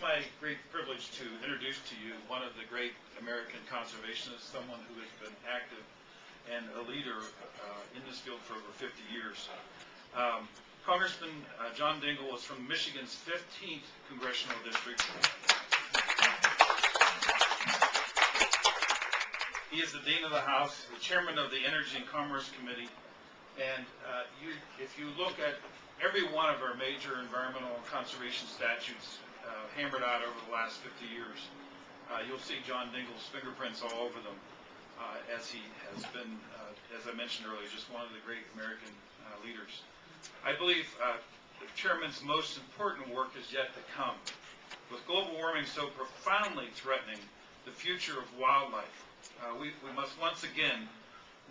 my great privilege to introduce to you one of the great American conservationists, someone who has been active and a leader in this field for over 50 years. Congressman John Dingell is from Michigan's 15th Congressional District. He is the Dean of the House, the Chairman of the Energy and Commerce Committee, and if you look at every one of our major environmental and conservation statutes hammered out over the last 50 years, you'll see John Dingell's fingerprints all over them, as he has been, as I mentioned earlier, just one of the great American leaders. I believe the Chairman's most important work is yet to come. With global warming so profoundly threatening the future of wildlife, we must once again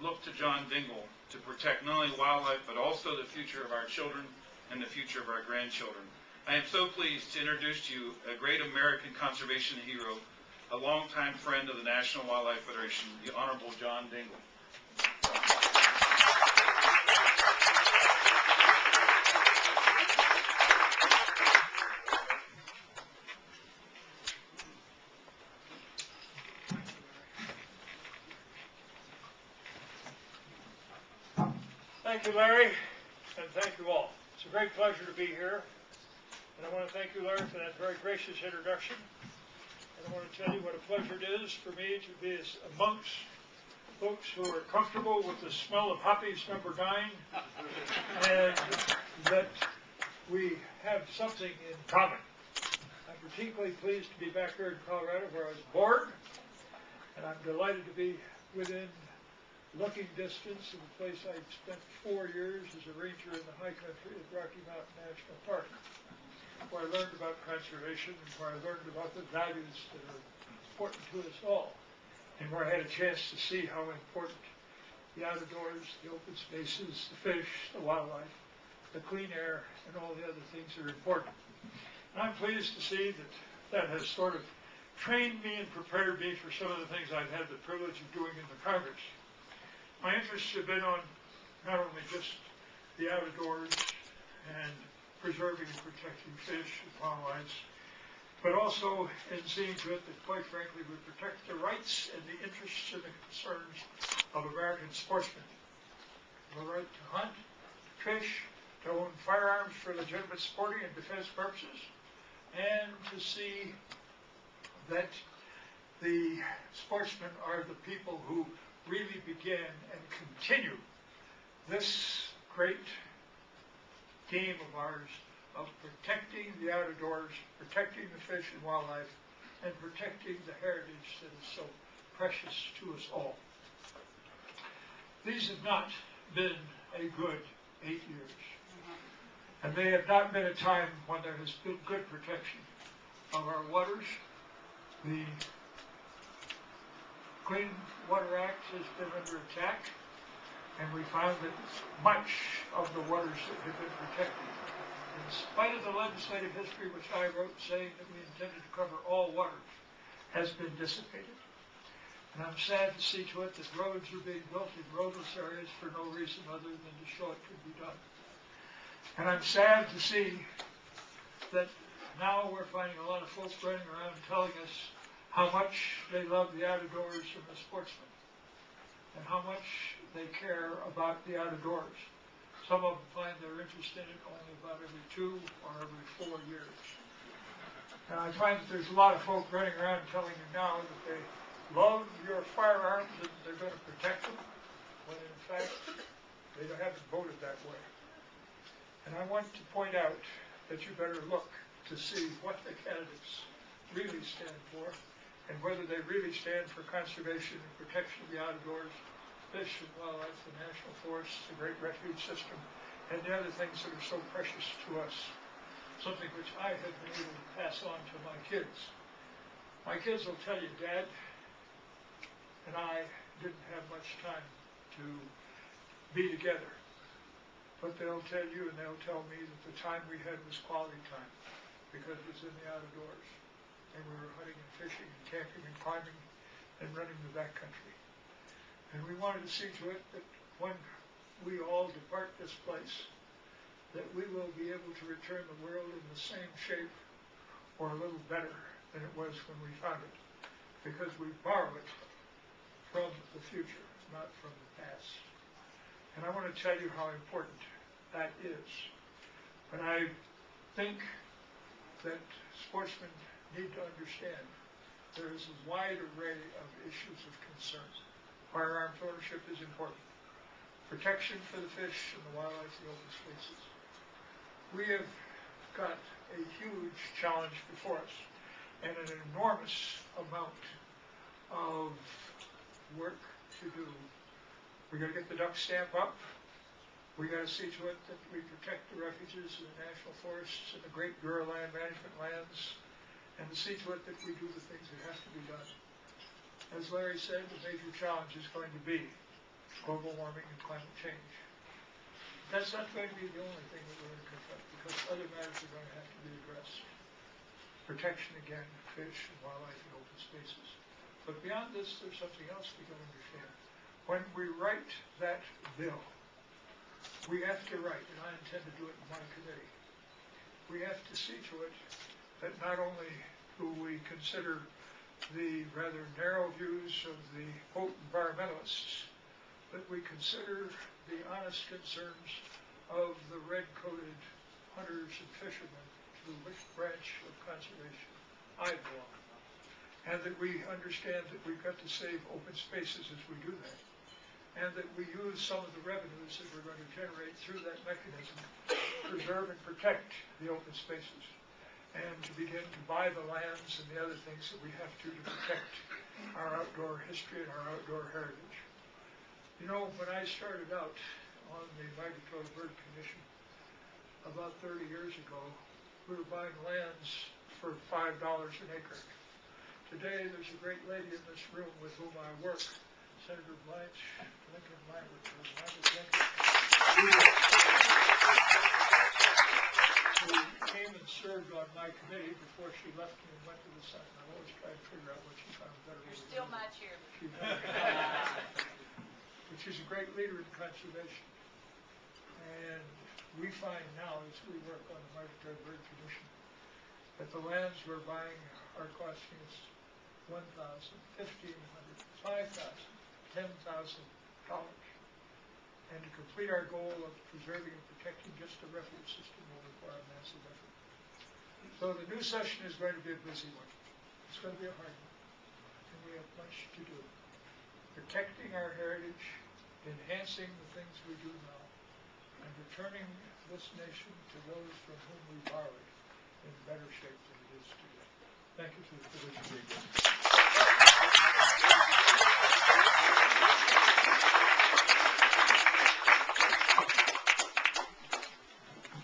look to John Dingell to protect not only wildlife, but also the future of our children and the future of our grandchildren. I am so pleased to introduce to you a great American conservation hero, a longtime friend of the National Wildlife Federation, the Honorable John Dingell. Thank you, Larry, and thank you all. It's a great pleasure to be here, and I want to thank you, Larry, for that very gracious introduction. And I want to tell you what a pleasure it is for me to be amongst folks who are comfortable with the smell of Hoppy's number 9, and that we have something in common. I'm particularly pleased to be back here in Colorado, where I was born, and I'm delighted to be within looking distance of the place I spent 4 years as a ranger in the high country at Rocky Mountain National Park, where I learned about conservation and where I learned about the values that are important to us all, and where I had a chance to see how important the outdoors, the open spaces, the fish, the wildlife, the clean air, and all the other things that are important. And I'm pleased to see that that has sort of trained me and prepared me for some of the things I've had the privilege of doing in the Congress. My interests have been on not only just the outdoors and preserving and protecting fish and wildlife, but also in seeing to it that, quite frankly, we protect the rights and the interests and the concerns of American sportsmen. The right to hunt, to fish, to own firearms for legitimate sporting and defense purposes, and to see that the sportsmen are the people who really begin and continue this great game of ours of protecting the outdoors, protecting the fish and wildlife, and protecting the heritage that is so precious to us all. These have not been a good 8 years, and they have not been a time when there has been good protection of our waters. The Clean Water Act has been under attack, and we found that much of the waters that have been protected, in spite of the legislative history which I wrote saying that we intended to cover all waters, has been dissipated. And I'm sad to see to it that roads are being built in roadless areas for no reason other than to show it could be done. And I'm sad to see that now we're finding a lot of folks running around telling us how much they love the outdoors from the sportsmen, and how much they care about the outdoors. Some of them find their interest in it only about every 2 or every 4 years. And I find that there's a lot of folk running around telling you now that they love your firearms and they're going to protect them, when in fact they haven't voted that way. And I want to point out that you better look to see what the candidates really stand for, and whether they really stand for conservation and protection of the outdoors, fish and wildlife, the national forests, the great refuge system, and the other things that are so precious to us, something which I have been able to pass on to my kids. My kids will tell you, Dad and I didn't have much time to be together, but they'll tell you and they'll tell me that the time we had was quality time, because it was in the outdoors. And we were hunting and fishing and camping and climbing and running the backcountry. And we wanted to see to it that when we all depart this place, that we will be able to return the world in the same shape or a little better than it was when we found it, because we borrow it from the future, not from the past. And I want to tell you how important that is. But I think that sportsmen need to understand there is a wide array of issues of concern. Firearms ownership is important. Protection for the fish and the wildlife in the open spaces. We have got a huge challenge before us and an enormous amount of work to do. We got to get the duck stamp up. We got to see to it that we protect the refuges in the national forests and the great Bureau of Land Management lands, and to see to it that we do the things that have to be done. As Larry said, the major challenge is going to be global warming and climate change. That's not going to be the only thing that we're going to confront, because other matters are going to have to be addressed. Protection, again, fish and wildlife in open spaces. But beyond this, there's something else we got to understand. When we write that bill, we have to write, and I intend to do it in my committee, we have to see to it that not only do we consider the rather narrow views of the quote environmentalists, but we consider the honest concerns of the red-coated hunters and fishermen to which branch of conservation I belong, and that we understand that we've got to save open spaces as we do that, and that we use some of the revenues that we're going to generate through that mechanism to preserve and protect the open spaces, and to begin to buy the lands and the other things that we have to protect our outdoor history and our outdoor heritage. You know, when I started out on the Migratory Bird Commission about 30 years ago, we were buying lands for $5 an acre. Today, there's a great lady in this room with whom I work, Senator Blanche Lincoln Lambert, who came and served on my committee before she left me and went to the Senate. I've always tried to figure out what she found better. You're still my chairman. But she's a great leader in conservation. And we find now, as we work on the Migratory Bird Commission, that the lands we're buying are costing us $1,000, $1,500, $5,000, $10,000. And to complete our goal of preserving and protecting just the refuge system will require a massive effort. So the new session is going to be a busy one. It's going to be a hard one. And we have much to do. Protecting our heritage, enhancing the things we do now, and returning this nation to those from whom we borrowed in better shape than it is today. Thank you for the privilege of being here.